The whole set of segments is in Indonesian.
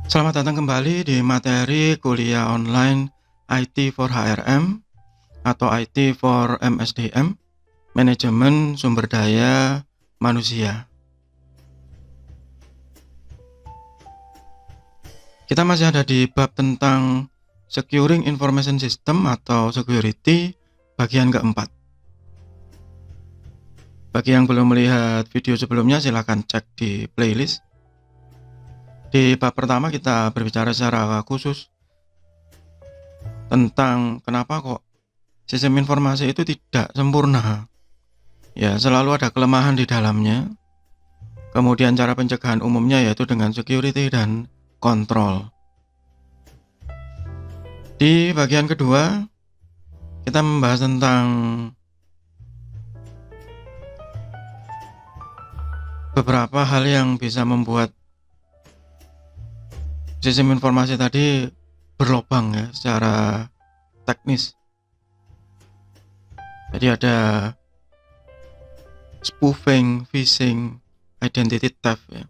Selamat datang kembali di materi kuliah online IT for HRM atau IT for MSDM, Manajemen Sumber Daya Manusia. Kita masih ada di bab tentang Securing Information System atau Security bagian keempat. Bagi yang belum melihat video sebelumnya, silakan cek di playlist. Di bab pertama kita berbicara secara khusus tentang kenapa kok sistem informasi itu tidak sempurna. Ya, selalu ada kelemahan di dalamnya. Kemudian cara pencegahan umumnya yaitu dengan security dan kontrol. Di bagian kedua, kita membahas tentang beberapa hal yang bisa membuat sistem informasi tadi berlobang ya secara teknis. Jadi ada spoofing, phishing, identity theft ya.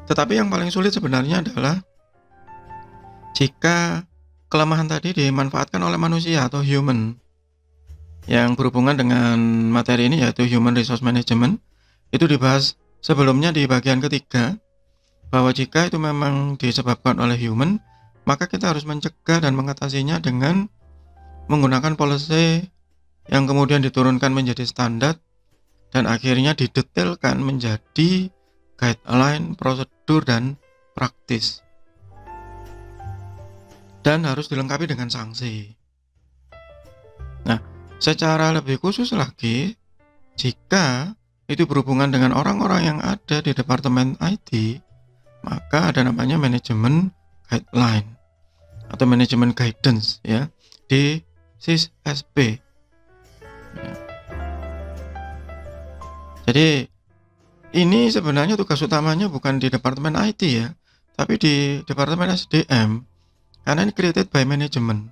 Tetapi yang paling sulit sebenarnya adalah jika kelemahan tadi dimanfaatkan oleh manusia atau human. Yang berhubungan dengan materi ini yaitu Human Resource Management. Itu dibahas sebelumnya di bagian ketiga, bahwa jika itu memang disebabkan oleh human, maka kita harus mencegah dan mengatasinya dengan menggunakan policy yang kemudian diturunkan menjadi standar dan akhirnya didetailkan menjadi guideline, prosedur, dan praktis. Dan harus dilengkapi dengan sanksi. Nah, secara lebih khusus lagi, jika itu berhubungan dengan orang-orang yang ada di Departemen IT, maka ada namanya manajemen guideline atau manajemen guidance ya di SIS-SP. Ya. Jadi ini sebenarnya tugas utamanya bukan di Departemen IT ya, tapi di Departemen SDM karena ini created by management.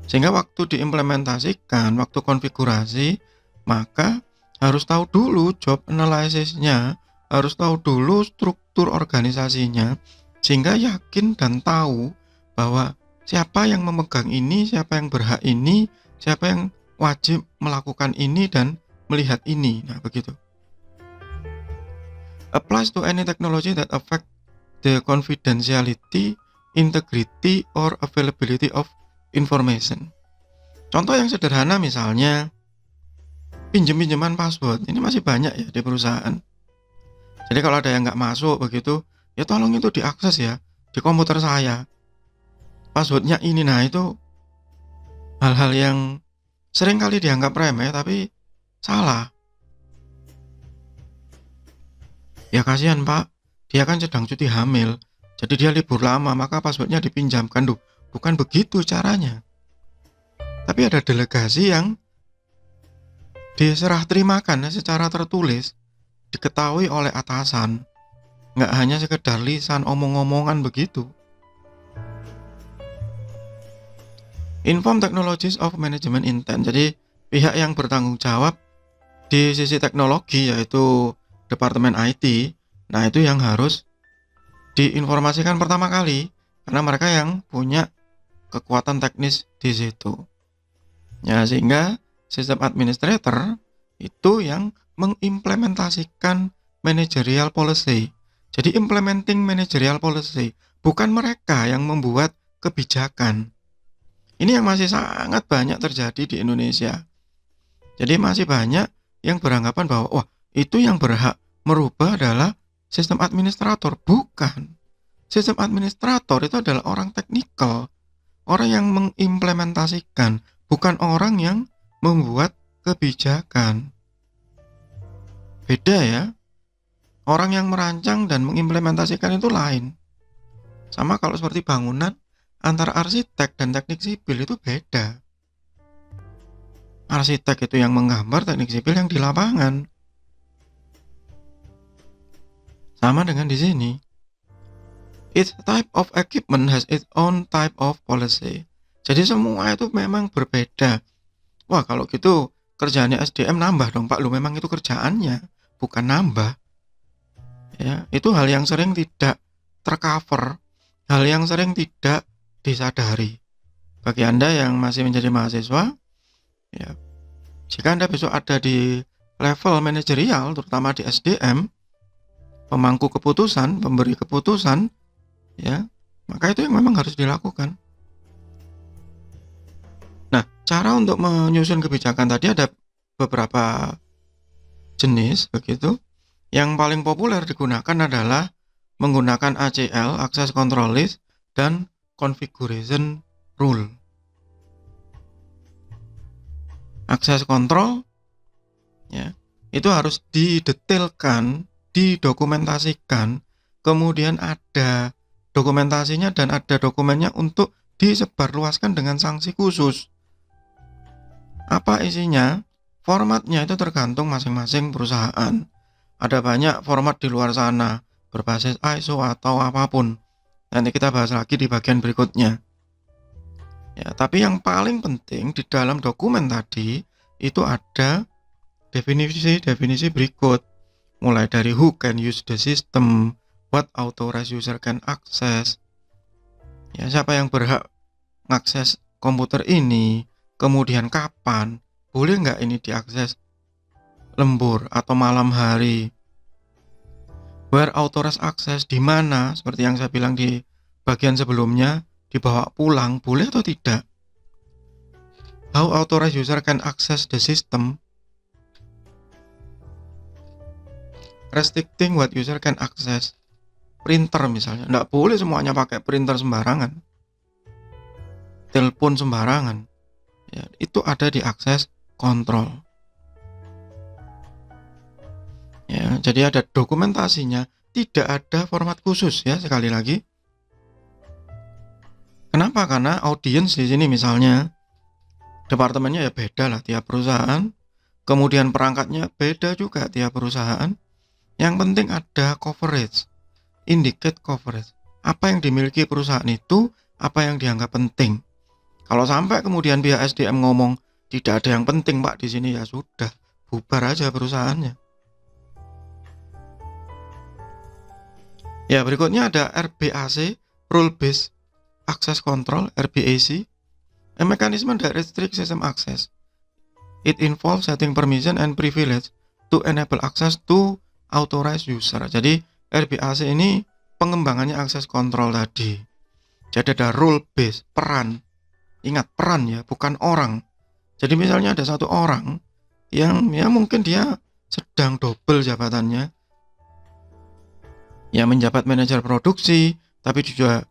Sehingga waktu diimplementasikan, waktu konfigurasi, maka harus tahu dulu job analysis-nya, harus tahu dulu struktur organisasinya, sehingga yakin dan tahu bahwa siapa yang memegang ini, siapa yang berhak ini, siapa yang wajib melakukan ini dan melihat ini. Nah, begitu. Applies to any technology that affect the confidentiality, integrity, or availability of information. Contoh yang sederhana misalnya pinjam-pinjaman password. Ini masih banyak ya di perusahaan. Jadi kalau ada yang nggak masuk begitu, ya tolong itu diakses ya di komputer saya. Passwordnya ini, nah itu hal-hal yang sering kali dianggap remeh tapi salah. Ya kasihan Pak, dia kan sedang cuti hamil, jadi dia libur lama maka passwordnya dipinjamkan. Duh, bukan begitu caranya. Tapi ada delegasi yang diserah terimakan secara tertulis, diketahui oleh atasan, nggak hanya sekedar lisan omong-omongan begitu. Inform Technologies of Management Intent. Jadi pihak yang bertanggung jawab di sisi teknologi yaitu Departemen IT, nah itu yang harus diinformasikan pertama kali karena mereka yang punya kekuatan teknis di situ. Ya, sehingga sistem administrator itu yang mengimplementasikan managerial policy. Jadi implementing managerial policy, bukan mereka yang membuat kebijakan. Ini yang masih sangat banyak terjadi di Indonesia. Jadi masih banyak yang beranggapan bahwa wah, itu yang berhak merubah adalah sistem administrator. Bukan. Sistem administrator itu adalah orang teknikal, orang yang mengimplementasikan, bukan orang yang membuat kebijakan. Beda ya. Orang yang merancang dan mengimplementasikan itu lain. Sama kalau seperti bangunan, antara arsitek dan teknik sipil itu beda. Arsitek itu yang menggambar, teknik sipil yang di lapangan. Sama dengan di sini. Each type of equipment has its own type of policy. Jadi semua itu memang berbeda. Wah, kalau gitu kerjaannya SDM nambah dong Pak. Lu memang itu kerjaannya, bukan nambah. Ya, itu hal yang sering tidak tercover hal yang sering tidak disadari. Bagi Anda yang masih menjadi mahasiswa, ya, jika Anda besok ada di level manajerial, terutama di SDM, pemangku keputusan, pemberi keputusan, ya, maka itu yang memang harus dilakukan. Nah, cara untuk menyusun kebijakan tadi ada beberapa jenis begitu. Yang paling populer digunakan adalah menggunakan ACL, Access Control List, dan Configuration Rule. Access control, ya, itu harus didetailkan, didokumentasikan, kemudian ada dokumentasinya dan ada dokumennya untuk disebarluaskan dengan sanksi khusus. Apa isinya? Formatnya itu tergantung masing-masing perusahaan. Ada banyak format di luar sana, berbasis ISO atau apapun. Nanti kita bahas lagi di bagian berikutnya. Ya, tapi yang paling penting di dalam dokumen tadi itu ada definisi-definisi berikut. Mulai dari who can use the system, what authorized user can access. Ya, siapa yang berhak mengakses komputer ini, kemudian kapan, boleh nggak ini diakses lembur atau malam hari. Where authorized access, di mana, seperti yang saya bilang di bagian sebelumnya, dibawa pulang, boleh atau tidak. How authorized user can access the system. Restricting what user can access. Printer misalnya, nggak boleh semuanya pakai printer sembarangan. Telepon sembarangan. Ya, itu ada di access control. Ya, jadi ada dokumentasinya, tidak ada format khusus ya, sekali lagi. Kenapa? Karena audiens di sini misalnya departemennya ya beda lah tiap perusahaan, kemudian perangkatnya beda juga tiap perusahaan. Yang penting ada coverage, indicate coverage. Apa yang dimiliki perusahaan itu, apa yang dianggap penting. Kalau sampai kemudian pihak SDM ngomong tidak ada yang penting Pak di sini, ya sudah, bubar aja perusahaannya. Ya, berikutnya ada RBAC, Rule Based Access Control, RBAC, a mechanism that restricts system access. It involves setting permission and privilege to enable access to authorized user. Jadi RBAC ini pengembangannya access control tadi. Jadi ada rule base, peran. Ingat, peran ya, bukan orang. Jadi misalnya ada satu orang yang ya mungkin dia sedang double jabatannya. Ya, menjabat manajer produksi, tapi juga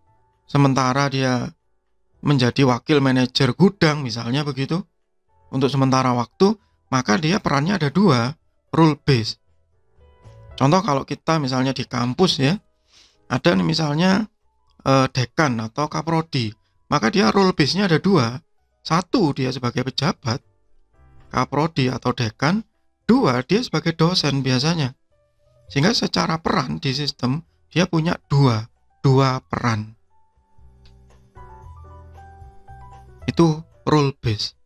sementara dia menjadi wakil manajer gudang misalnya begitu. Untuk sementara waktu, maka dia perannya ada dua, rule base. Contoh kalau kita misalnya di kampus ya, ada nih misalnya dekan atau kaprodi, maka dia role base-nya ada dua. Satu, dia sebagai pejabat, kaprodi atau dekan. Dua, dia sebagai dosen biasanya. Sehingga secara peran di sistem, dia punya dua peran. Itu role base.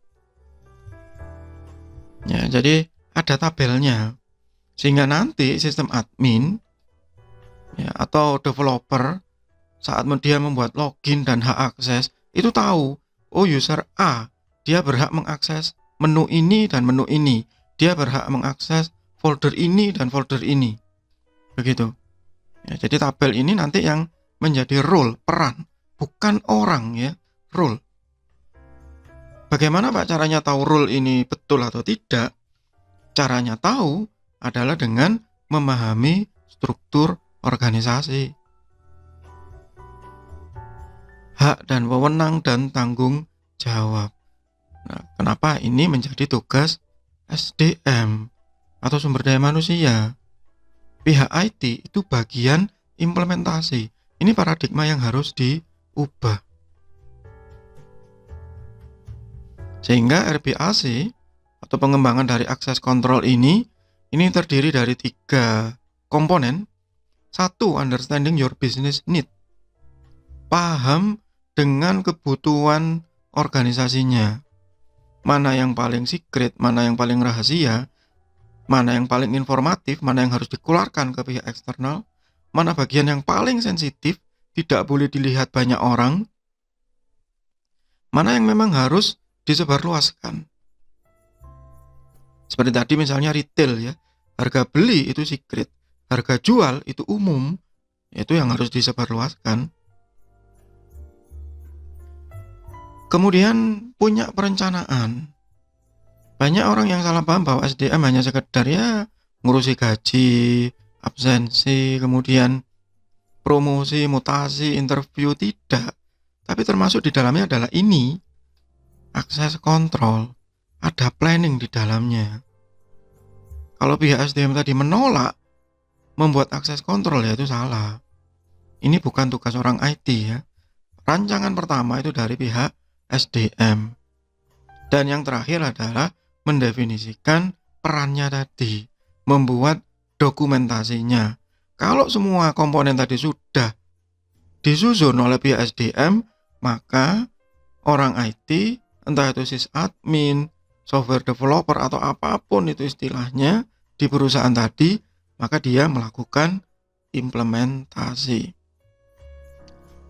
Ya, jadi ada tabelnya. Sehingga nanti sistem admin ya, atau developer saat dia membuat login dan hak akses itu tahu, oh user A dia berhak mengakses menu ini dan menu ini, dia berhak mengakses folder ini dan folder ini, begitu ya. Jadi tabel ini nanti yang menjadi role, peran, bukan orang ya, role. Bagaimana Pak caranya tahu role ini betul atau tidak? Caranya tahu adalah dengan memahami struktur organisasi, hak dan wewenang dan tanggung jawab. Nah, kenapa ini menjadi tugas SDM atau sumber daya manusia? Pihak IT itu bagian implementasi. Ini paradigma yang harus diubah. Sehingga RBAC atau pengembangan dari access control ini terdiri dari 3 komponen. 1, understanding your business need. Paham dengan kebutuhan organisasinya. Mana yang paling secret, mana yang paling rahasia, mana yang paling informatif, mana yang harus dikeluarkan ke pihak eksternal, mana bagian yang paling sensitif, tidak boleh dilihat banyak orang, mana yang memang harus disebarluaskan. Seperti tadi misalnya retail ya, harga beli itu secret, harga jual itu umum, itu yang harus disebarluaskan. Kemudian punya perencanaan. Banyak orang yang salah paham bahwa SDM hanya sekedar ya ngurusi gaji, absensi, kemudian promosi, mutasi, interview, tidak. Tapi termasuk di dalamnya adalah ini, akses kontrol, ada planning di dalamnya. Kalau pihak SDM tadi menolak membuat akses kontrol, ya itu salah. Ini bukan tugas orang IT ya. Rancangan pertama itu dari pihak SDM. Dan yang terakhir adalah mendefinisikan perannya tadi, membuat dokumentasinya. Kalau semua komponen tadi sudah disusun oleh pihak SDM, maka orang IT, entah itu sysadmin, software developer atau apapun itu istilahnya di perusahaan tadi, maka dia melakukan implementasi.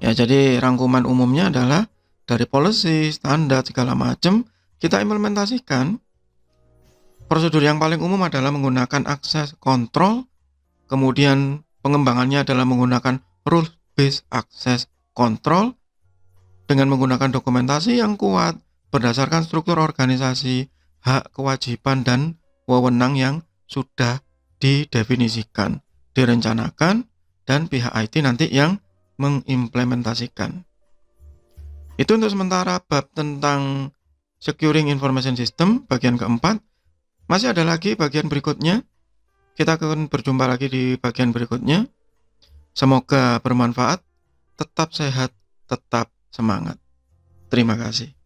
Ya, jadi rangkuman umumnya adalah dari policy, standar, segala macam kita implementasikan. Prosedur yang paling umum adalah menggunakan akses control, kemudian pengembangannya adalah menggunakan rule based access control dengan menggunakan dokumentasi yang kuat berdasarkan struktur organisasi, hak, kewajiban, dan wewenang yang sudah didefinisikan, direncanakan, dan pihak IT nanti yang mengimplementasikan. Itu untuk sementara bab tentang Securing Information System bagian keempat. Masih ada lagi bagian berikutnya. Kita akan berjumpa lagi di bagian berikutnya. Semoga bermanfaat. Tetap sehat, tetap semangat. Terima kasih.